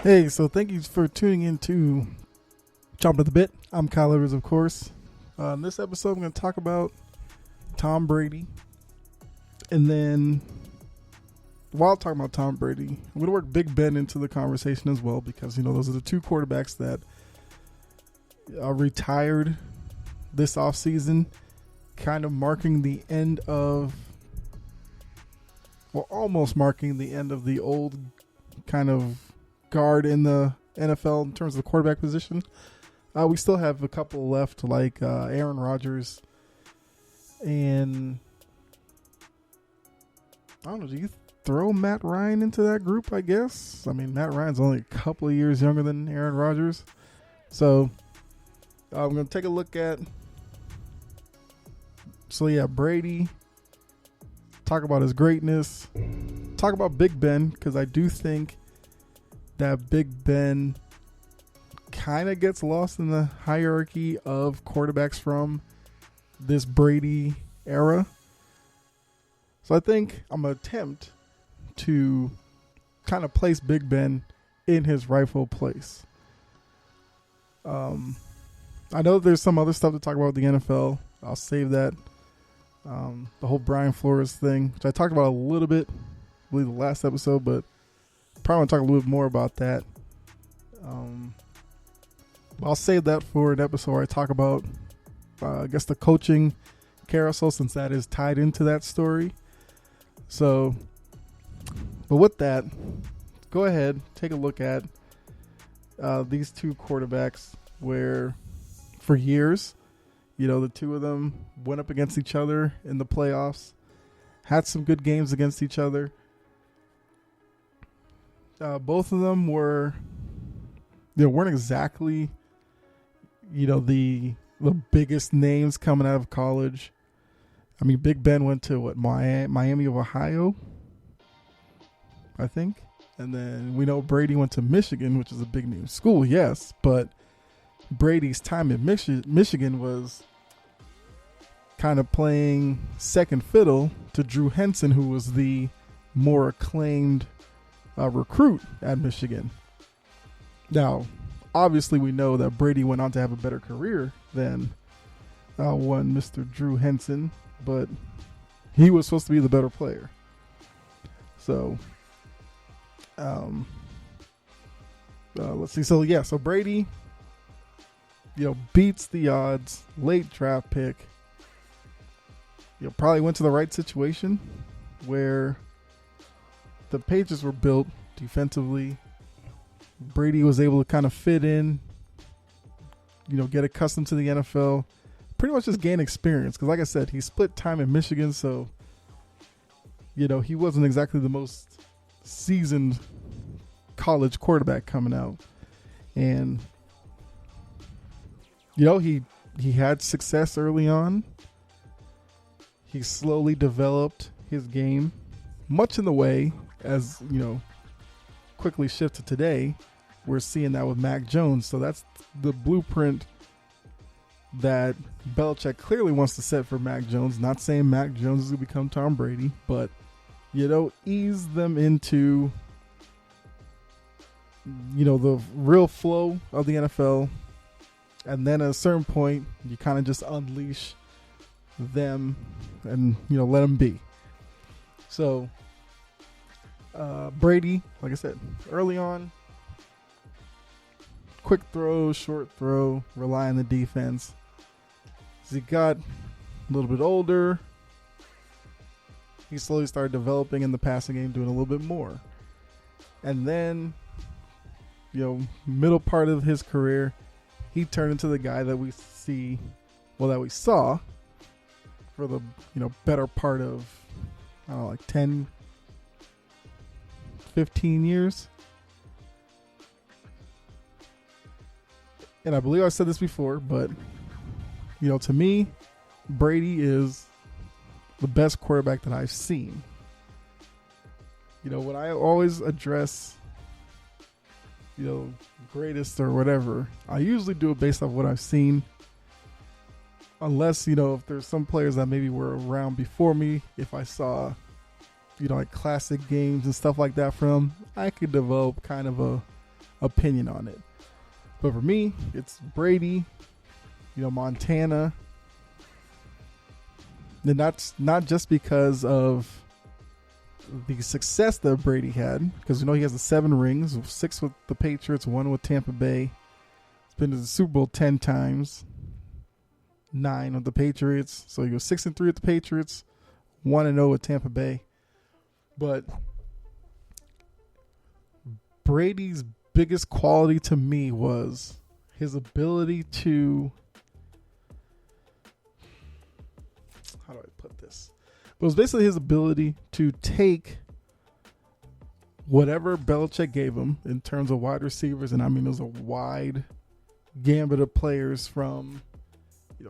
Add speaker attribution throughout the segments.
Speaker 1: Hey, so thank you for tuning in to Chomp at the Bit. I'm Kyle Evers, of course. In this episode, I'm going to talk about Tom Brady. And then, while talking about Tom Brady, I'm going to work Big Ben into the conversation as well because, those are the two quarterbacks that retired this offseason, kind of marking the end of, well, almost marking the end of the old kind of guard in the NFL in terms of the quarterback position. We still have a couple left, like Aaron Rodgers and I don't know. Do you throw Matt Ryan into that group? I guess. I mean, Matt Ryan's only a couple of years younger than Aaron Rodgers, so I'm going to take a look at. So yeah, Brady. Talk about his greatness. Talk about Big Ben because I do think that Big Ben kind of gets lost in the hierarchy of quarterbacks from this Brady era. So I think I'm going to attempt to kind of place Big Ben in his rightful place. I know there's some other stuff to talk about with the NFL. I'll save that. The whole Brian Flores thing, which I talked about a little bit, I believe the last episode, but probably want to talk a little bit more about that. I'll save that for an episode where I talk about, I guess, the coaching carousel, since that is tied into that story. So, but with that, go ahead, take a look at these two quarterbacks where for years, the two of them went up against each other in the playoffs, had some good games against each other. Both of them weren't exactly, the biggest names coming out of college. I mean, Big Ben went to Miami of Ohio, I think. And then we know Brady went to Michigan, which is a big name school, yes. But Brady's time in Michigan was kind of playing second fiddle to Drew Henson, who was the more acclaimed recruit at Michigan. Now, obviously, we know that Brady went on to have a better career than one Mr. Drew Henson, but he was supposed to be the better player. So, let's see. So Brady, beats the odds, late draft pick. Probably went to the right situation where the Patriots were built defensively. Brady was able to kind of fit in, get accustomed to the NFL, pretty much just gain experience. Because like I said, he split time in Michigan, so, he wasn't exactly the most seasoned college quarterback coming out. And, he had success early on. He slowly developed his game, much in the way as, quickly shift to today. We're seeing that with Mac Jones. So that's the blueprint that Belichick clearly wants to set for Mac Jones. Not saying Mac Jones is going to become Tom Brady, but, ease them into, the real flow of the NFL. And then at a certain point, you kind of just unleash them and, let them be. So, Brady, like I said, early on, quick throw, short throw, rely on the defense. As he got a little bit older, he slowly started developing in the passing game, doing a little bit more. And then, middle part of his career, he turned into the guy that we saw for the, better part of, 10, 15 years. And I believe I said this before, but, to me, Brady is the best quarterback that I've seen. When I always address, greatest or whatever, I usually do it based off what I've seen. Unless, if there's some players that maybe were around before me, if I saw, like classic games and stuff like that from them, I could develop kind of a opinion on it. But for me, it's Brady, Montana. And that's not just because of the success that Brady had, because he has the 7 rings, 6 with the Patriots, 1 with Tampa Bay. He's been to the Super Bowl 10 times, 9 with the Patriots. So he goes 6-3 with the Patriots, 1-0 with Tampa Bay. But Brady's biggest quality to me was his ability to, how do I put this? It was basically his ability to take whatever Belichick gave him in terms of wide receivers, and I mean, there's a wide gambit of players from,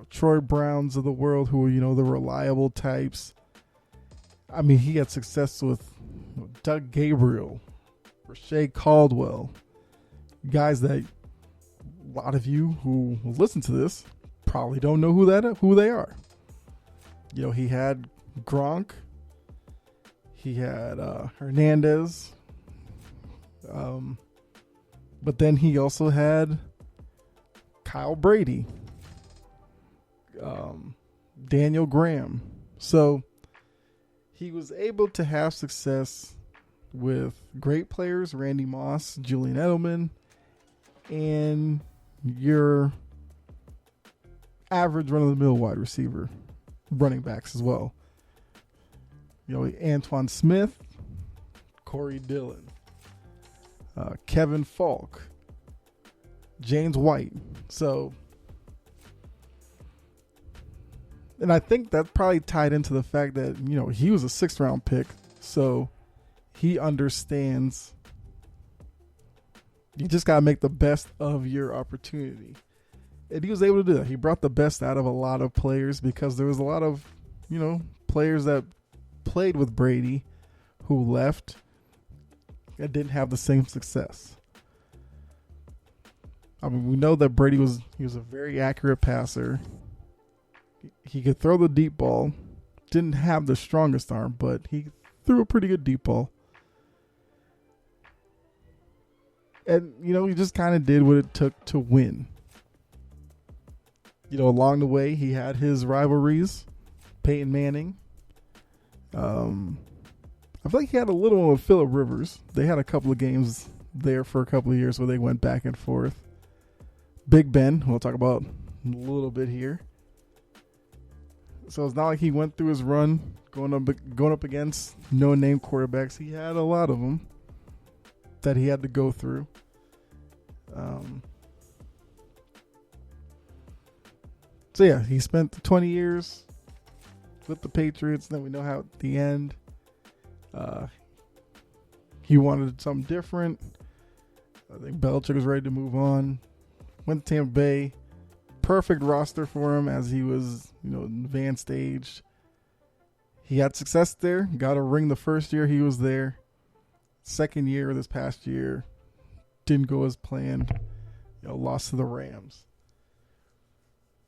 Speaker 1: Troy Browns of the world who are, the reliable types. I mean, he had success with Doug Gabriel, Rashae Caldwell, guys that a lot of you who listen to this probably don't know who they are. He had Gronk, he had Hernandez, but then he also had Kyle Brady, Daniel Graham. So he was able to have success with great players, Randy Moss, Julian Edelman, and your average run-of-the-mill wide receiver, running backs as well. Antoine Smith, Corey Dillon, Kevin Falk, James White. So, and I think that probably tied into the fact that, he was a 6th round pick. So he understands you just got to make the best of your opportunity. And he was able to do that. He brought the best out of a lot of players because there was a lot of, players that played with Brady who left and didn't have the same success. I mean, we know that Brady was a very accurate passer. He could throw the deep ball. Didn't have the strongest arm, but he threw a pretty good deep ball. And, he just kind of did what it took to win. Along the way, he had his rivalries. Peyton Manning. I feel like he had a little one with Phillip Rivers. They had a couple of games there for a couple of years where they went back and forth. Big Ben, we'll talk about a little bit here. So it's not like he went through his run going up against no-name quarterbacks. He had a lot of them that he had to go through. So yeah, he spent 20 years with the Patriots. Then we know how at the end he wanted something different. I think Belichick was ready to move on. Went to Tampa Bay. Perfect roster for him as he was, advanced age. He had success there. Got a ring the first year he was there. Second year, this past year, didn't go as planned. Lost to the Rams.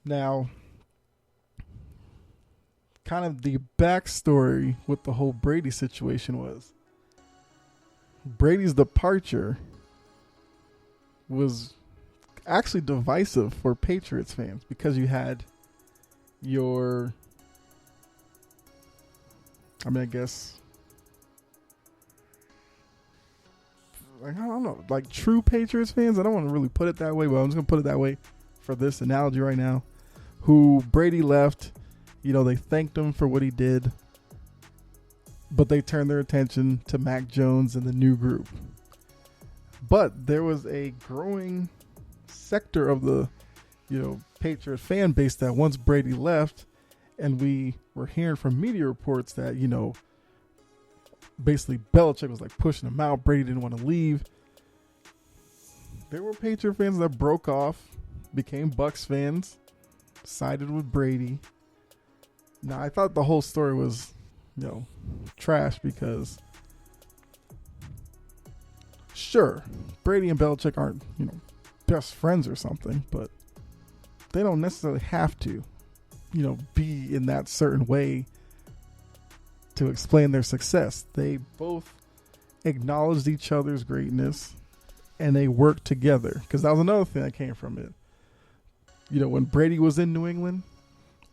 Speaker 1: Now, kind of the backstory with the whole Brady situation was Brady's departure was actually divisive for Patriots fans because you had your, I don't know, like true Patriots fans. I don't want to really put it that way, but I'm just going to put it that way for this analogy right now. Who Brady left, they thanked him for what he did, but they turned their attention to Mac Jones and the new group. But there was a growing sector of the, Patriot fan base that once Brady left, and we were hearing from media reports that, basically Belichick was like pushing him out. Brady didn't want to leave. There were Patriot fans that broke off, became Bucs fans, sided with Brady. Now, I thought the whole story was, trash because, sure, Brady and Belichick aren't, best friends or something, but they don't necessarily have to, be in that certain way to explain their success. They both acknowledged each other's greatness and they worked together. Because that was another thing that came from it. You know, when Brady was in New England,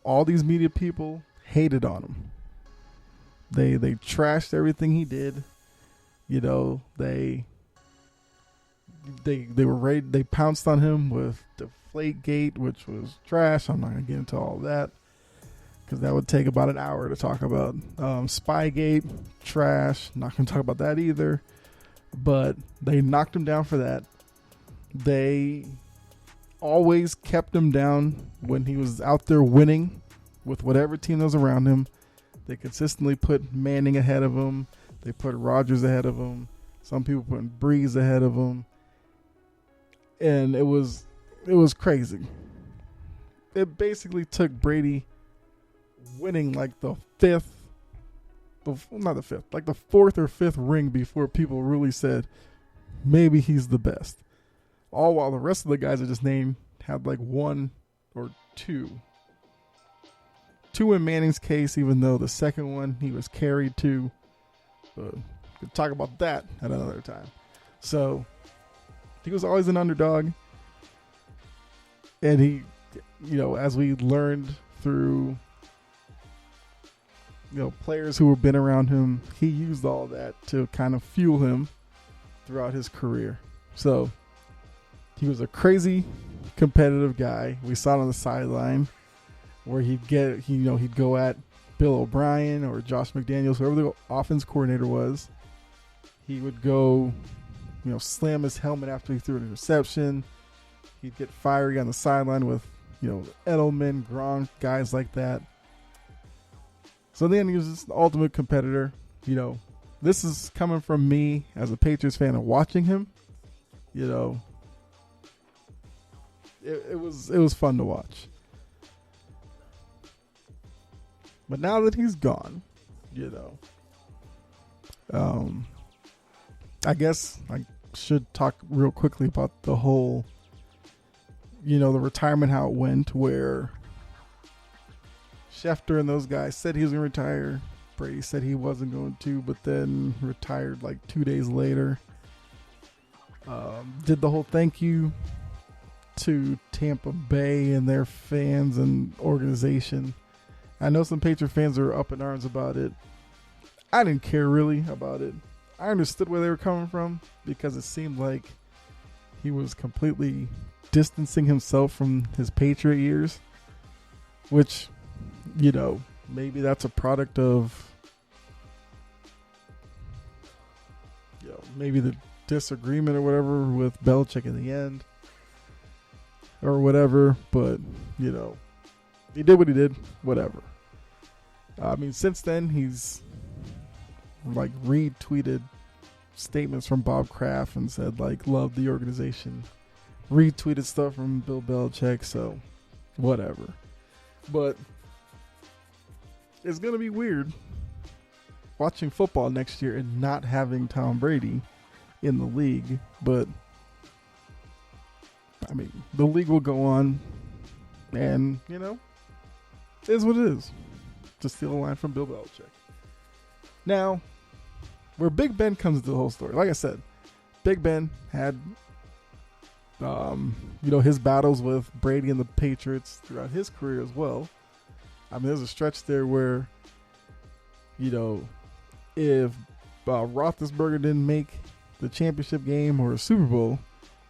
Speaker 1: all these media people hated on him. They trashed everything he did. You know, they were ready. They pounced on him with Deflategate, which was trash. I'm not gonna get into all that because that would take about an hour to talk about. Spygate, trash. Not gonna talk about that either. But they knocked him down for that. They always kept him down when he was out there winning with whatever team that was around him. They consistently put Manning ahead of him. They put Rodgers ahead of him. Some people put Breeze ahead of him. And it was crazy. It basically took Brady winning like the fourth or fifth ring before people really said maybe he's the best. All while the rest of the guys I just named had like one or two. Two in Manning's case, even though the second one he was carried to. But we'll talk about that at another time. So he was always an underdog. And he, you know, as we learned through, you know, players who have been around him, he used all that to kind of fuel him throughout his career. So he was a crazy competitive guy. We saw it on the sideline where he'd go at Bill O'Brien or Josh McDaniels, whoever the offense coordinator was. He would go, you know, slam his helmet after he threw an interception. He'd get fiery on the sideline with, you know, Edelman, Gronk, guys like that. So then he was just the ultimate competitor. You know, this is coming from me as a Patriots fan and watching him. You know, it was fun to watch. But now that he's gone, you know, I guess I should talk real quickly about the whole, you know, the retirement, how it went, where Schefter and those guys said he was going to retire. Brady said he wasn't going to, but then retired like 2 days later. Did the whole thank you to Tampa Bay and their fans and organization. I know some Patriot fans are up in arms about it. I didn't care really about it. I understood where they were coming from because it seemed like he was completely distancing himself from his Patriot years, which, you know, maybe that's a product of, you know, maybe the disagreement or whatever with Belichick in the end or whatever, but, you know, he did what he did, whatever. I mean, since then, he's like retweeted statements from Bob Kraft and said, like, love the organization. Retweeted stuff from Bill Belichick, so whatever. But it's going to be weird watching football next year and not having Tom Brady in the league. But, I mean, the league will go on and, you know, it is what it is. To steal a line from Bill Belichick. Now, where Big Ben comes into the whole story, like I said, Big Ben had, you know, his battles with Brady and the Patriots throughout his career as well. I mean, there's a stretch there where, you know, if Roethlisberger didn't make the championship game or a Super Bowl,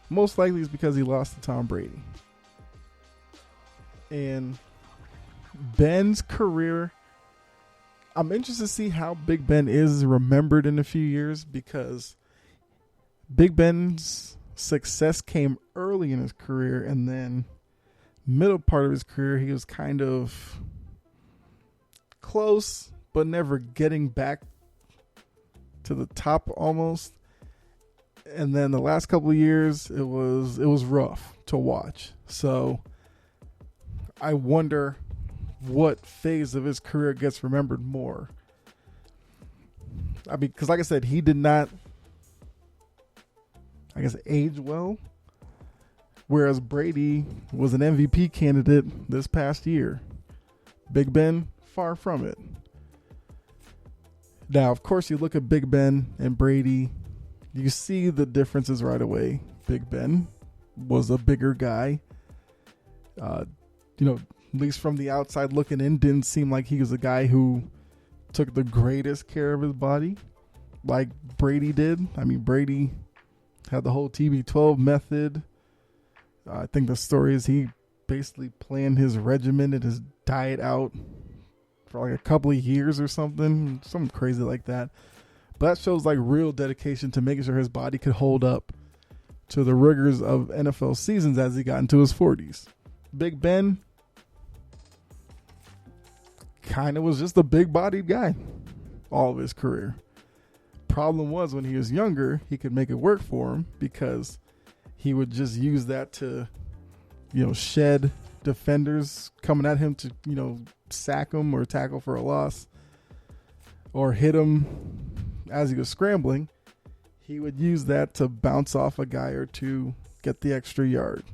Speaker 1: most likely it's because he lost to Tom Brady. And Ben's career, I'm interested to see how Big Ben is remembered in a few years because Big Ben's success came early in his career, and then middle part of his career he was kind of close but never getting back to the top almost. And then the last couple of years it was rough to watch. So I wonder what phase of his career gets remembered more. I mean, because like I said, he did not, I guess, age well. Whereas Brady was an MVP candidate this past year. Big Ben, far from it. Now, of course, you look at Big Ben and Brady, You see the differences right away. Big Ben was a bigger guy. At least from the outside looking in, didn't seem like he was a guy who took the greatest care of his body like Brady did. I mean, Brady had the whole TB12 method. I think the story is he basically planned his regimen and his diet out for like a couple of years or something crazy like that. But that shows like real dedication to making sure his body could hold up to the rigors of NFL seasons as he got into his 40s. Big Ben kind of was just a big-bodied guy all of his career. Problem was when he was younger, he could make it work for him because he would just use that to, shed defenders coming at him to, sack him or tackle for a loss or hit him as he was scrambling. He would use that to bounce off a guy or two, get the extra yard.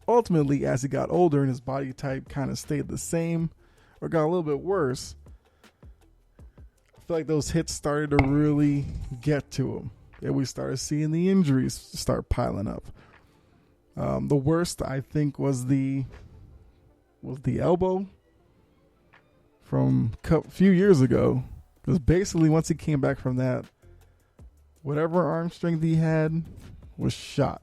Speaker 1: Ultimately, as he got older and his body type kind of stayed the same or got a little bit worse, I feel like those hits started to really get to him. And we started seeing the injuries start piling up. The worst, I think, was the elbow from a few years ago. Because basically, once he came back from that, whatever arm strength he had was shot.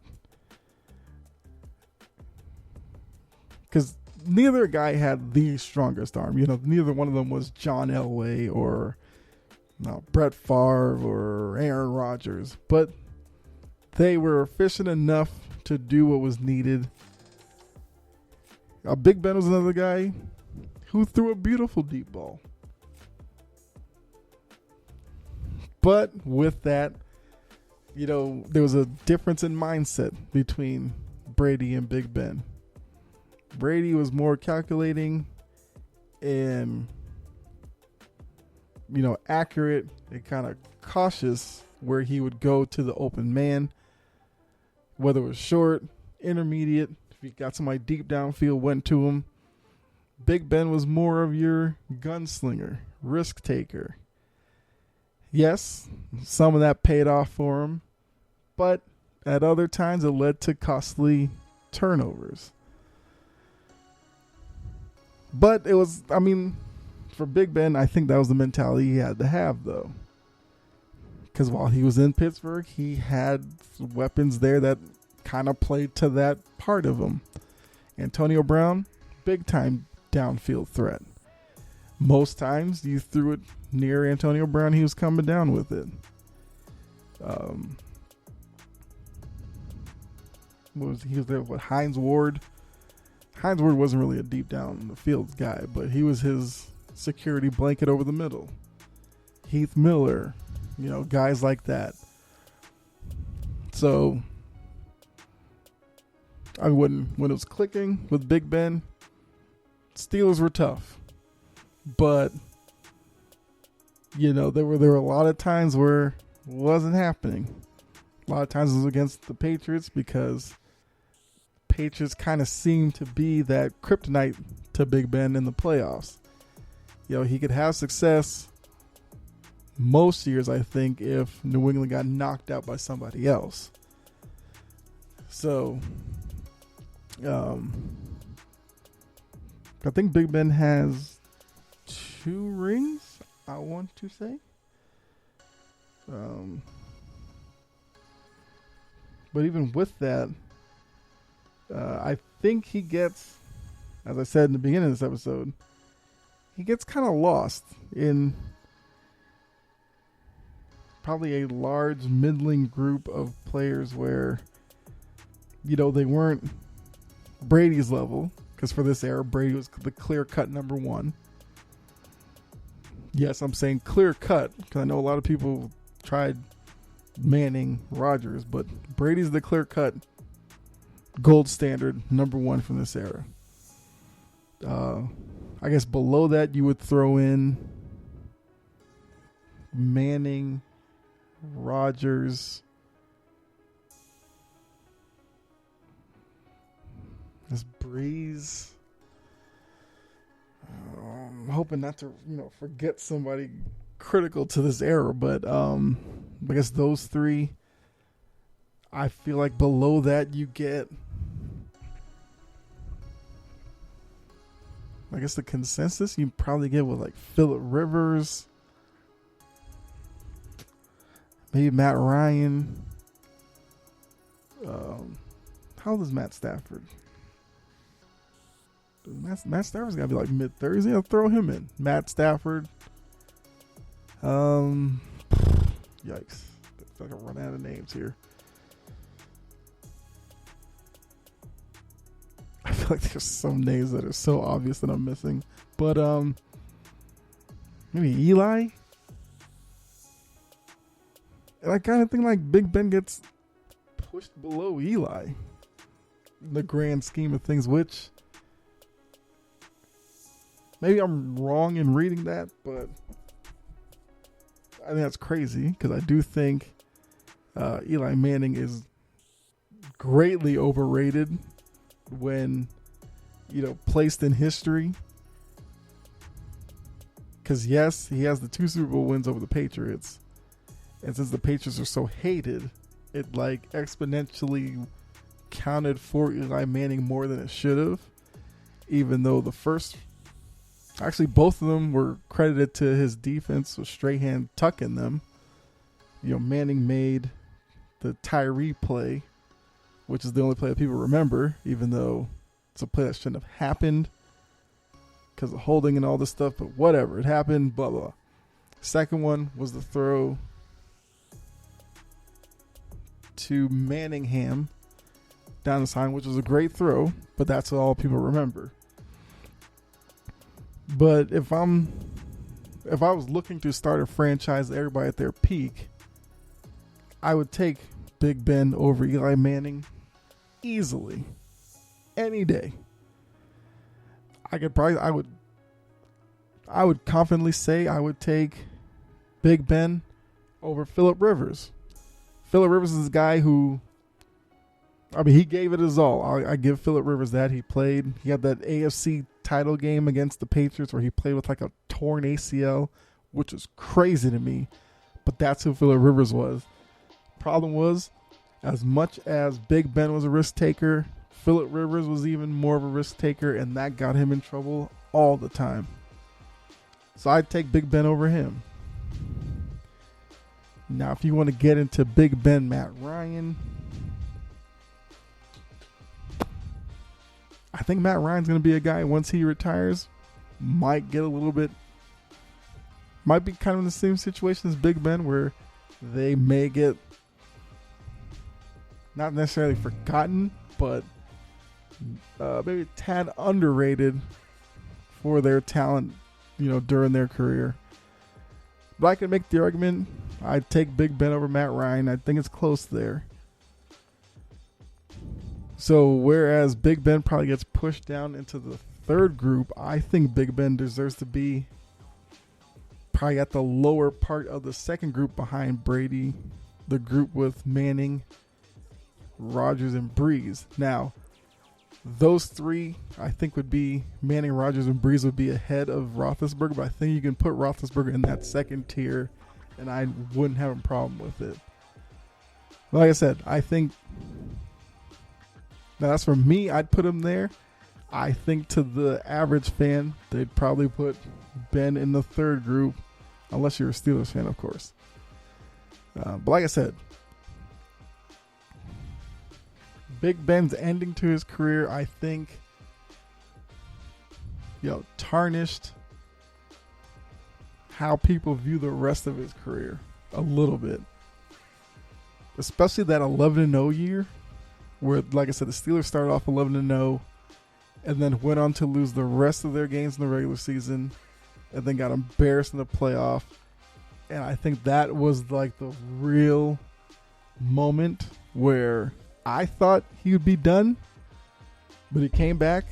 Speaker 1: Because neither guy had the strongest arm. Neither one of them was John Elway or Brett Favre or Aaron Rodgers. But they were efficient enough to do what was needed. Big Ben was another guy who threw a beautiful deep ball. But with that, there was a difference in mindset between Brady and Big Ben. Brady was more calculating and, accurate and kind of cautious where he would go to the open man, whether it was short, intermediate. If he got somebody deep downfield, went to him. Big Ben was more of your gunslinger, risk taker. Yes, some of that paid off for him, but at other times it led to costly turnovers. But it was, for Big Ben, I think that was the mentality he had to have, though. Because while he was in Pittsburgh, he had weapons there that kind of played to that part of him. Antonio Brown, big-time downfield threat. Most times you threw it near Antonio Brown, he was coming down with it. He was there with Hines Ward. Hines Ward wasn't really a deep down the field guy, but he was his security blanket over the middle. Heath Miller, guys like that. So, when it was clicking with Big Ben, Steelers were tough. But, there were a lot of times where it wasn't happening. A lot of times it was against the Patriots because Patriots kind of seemed to be that kryptonite to Big Ben in the playoffs. He could have success most years, I think, if New England got knocked out by somebody else. So, I think Big Ben has 2 rings, I want to say. But even with that, I think he gets, as I said in the beginning of this episode, he gets kind of lost in probably a large, middling group of players where, they weren't Brady's level. Because for this era, Brady was the clear-cut number 1. Yes, I'm saying clear-cut because I know a lot of people tried Manning, Rodgers, but Brady's the clear-cut gold standard number 1 from this era. I guess below that you would throw in Manning, Rodgers, this Breeze. I'm hoping not to, forget somebody critical to this era, but I guess those three. I feel like below that you get, I guess the consensus you probably get with like Phillip Rivers, maybe Matt Ryan. How old is Matt Stafford? Matt Stafford's got to be like mid-30s. Yeah, throw him in. Matt Stafford. Yikes. I can run out of names here. I feel like there's some names that are so obvious that I'm missing. But maybe Eli? And I kind of think like Big Ben gets pushed below Eli in the grand scheme of things, which maybe I'm wrong in reading that, but I think that's crazy because I do think Eli Manning is greatly overrated when, placed in history. Because yes, he has the 2 Super Bowl wins over the Patriots. And since the Patriots are so hated, it like exponentially counted for Eli Manning more than it should have. Even though actually both of them were credited to his defense with Strahan tucking them. Manning made the Tyree play, which is the only play that people remember, even though it's a play that shouldn't have happened because of holding and all this stuff, but whatever. It happened, blah, blah. Second one was the throw to Manningham down the sign, which was a great throw, but that's all people remember. But if I was looking to start a franchise, everybody at their peak, I would take Big Ben over Eli Manning easily, any day. I would confidently say I would take Big Ben over Phillip Rivers. Phillip Rivers is a guy who, he gave it his all. I give Phillip Rivers that. He had that AFC title game against the Patriots where he played with like a torn ACL, which is crazy to me. But that's who Phillip Rivers was. Problem was, as much as Big Ben was a risk taker, Phillip Rivers was even more of a risk taker, and that got him in trouble all the time. So I'd take Big Ben over him. Now, if you want to get into Big Ben, Matt Ryan, I think Matt Ryan's going to be a guy once he retires, might be kind of in the same situation as Big Ben, where they may get not necessarily forgotten, but maybe a tad underrated for their talent, during their career. But I could make the argument I'd take Big Ben over Matt Ryan. I think it's close there. So whereas Big Ben probably gets pushed down into the third group, I think Big Ben deserves to be probably at the lower part of the second group behind Brady, the group with Manning, Rodgers, and Breeze. Now, those three, I think, would be Manning, Rodgers, and Breeze would be ahead of Roethlisberger, but I think you can put Roethlisberger in that second tier, and I wouldn't have a problem with it. Like I said, I think that's for me. I'd put him there. I think to the average fan, they'd probably put Ben in the third group, unless you're a Steelers fan, of course. But like I said, Big Ben's ending to his career, I think, tarnished how people view the rest of his career a little bit. Especially that 11-0 year, where, like I said, the Steelers started off 11-0 and then went on to lose the rest of their games in the regular season and then got embarrassed in the playoff. And I think that was like the real moment where I thought he would be done, but he came back.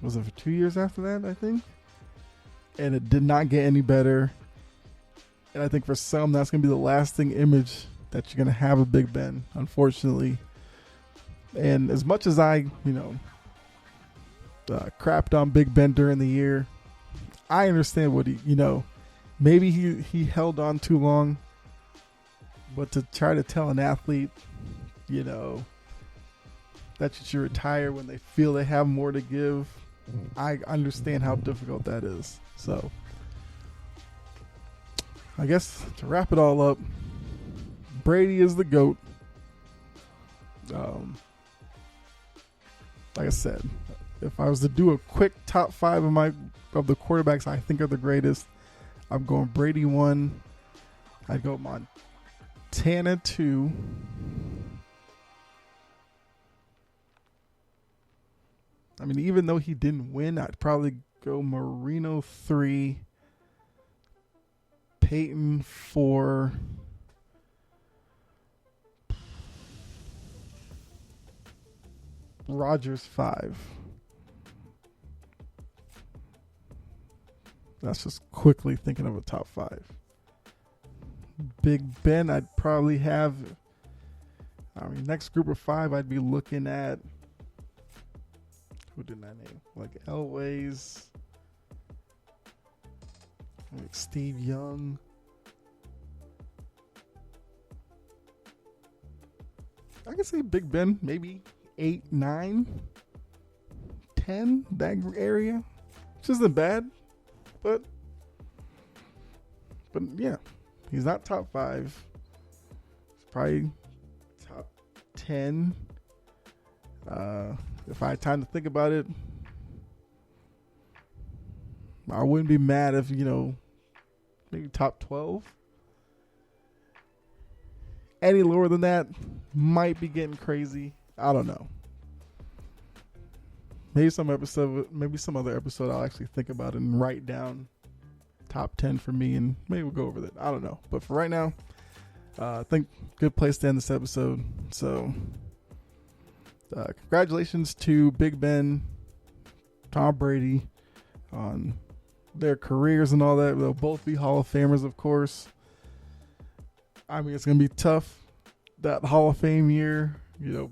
Speaker 1: Was it for 2 years after that, I think? And it did not get any better. And I think for some, that's going to be the lasting image that you're going to have of Big Ben, unfortunately. And as much as I, crapped on Big Ben during the year, I understand what maybe he held on too long. But to try to tell an athlete, that you should retire when they feel they have more to give, I understand how difficult that is. So, I guess to wrap it all up, Brady is the GOAT. Like I said, if I was to do a quick top 5 of the quarterbacks I think are the greatest, I'm going Brady 1. I'd go Montana 2. I mean, even though he didn't win, I'd probably go Marino 3, Peyton 4, Rodgers 5. That's just quickly thinking of a top 5. Big Ben, I'd probably have. Next group of 5, I'd be looking at. Who did I name? Like Elway's, like Steve Young. I can say Big Ben, maybe 8, 9, 10, that area. Which isn't bad, but yeah, he's not top 5. He's probably top 10. If I had time to think about it, I wouldn't be mad if, maybe top 12. Any lower than that might be getting crazy. I don't know. Maybe some other episode I'll actually think about it and write down top 10 for me, and maybe we'll go over that. I don't know. But for right now, I think good place to end this episode. So congratulations to Big Ben, Tom Brady on their careers and all that. They'll both be Hall of Famers, of course. I mean, it's going to be tough that Hall of Fame year.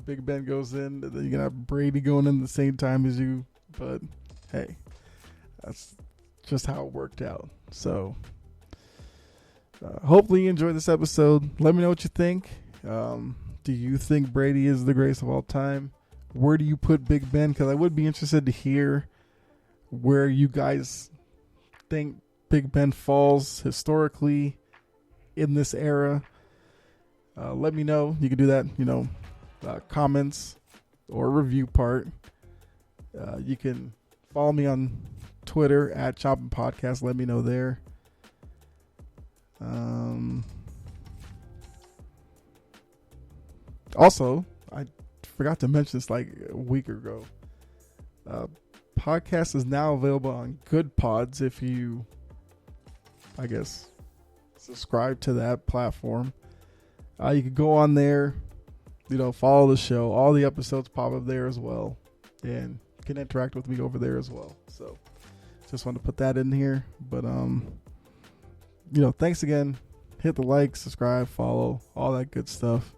Speaker 1: Big Ben goes in, and then you're going to have Brady going in the same time as you. But, hey, that's just how it worked out. So, hopefully you enjoyed this episode. Let me know what you think. Do you think Brady is the greatest of all time? Where do you put Big Ben? Because I would be interested to hear where you guys think Big Ben falls historically in this era. Let me know. You can do that, comments or review part. You can follow me on Twitter at Chopping Podcast. Let me know there. Also, I forgot to mention this like a week ago. Podcast is now available on Good Pods if you, I guess, subscribe to that platform. You can go on there, follow the show. All the episodes pop up there as well, and you can interact with me over there as well. So, just wanted to put that in here. But thanks again. Hit the like, subscribe, follow, all that good stuff.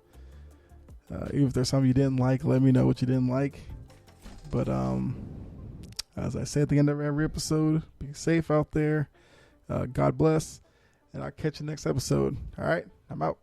Speaker 1: Even if there's something you didn't like, let me know what you didn't like. But as I say at the end of every episode, be safe out there. God bless. And I'll catch you next episode. All right, I'm out.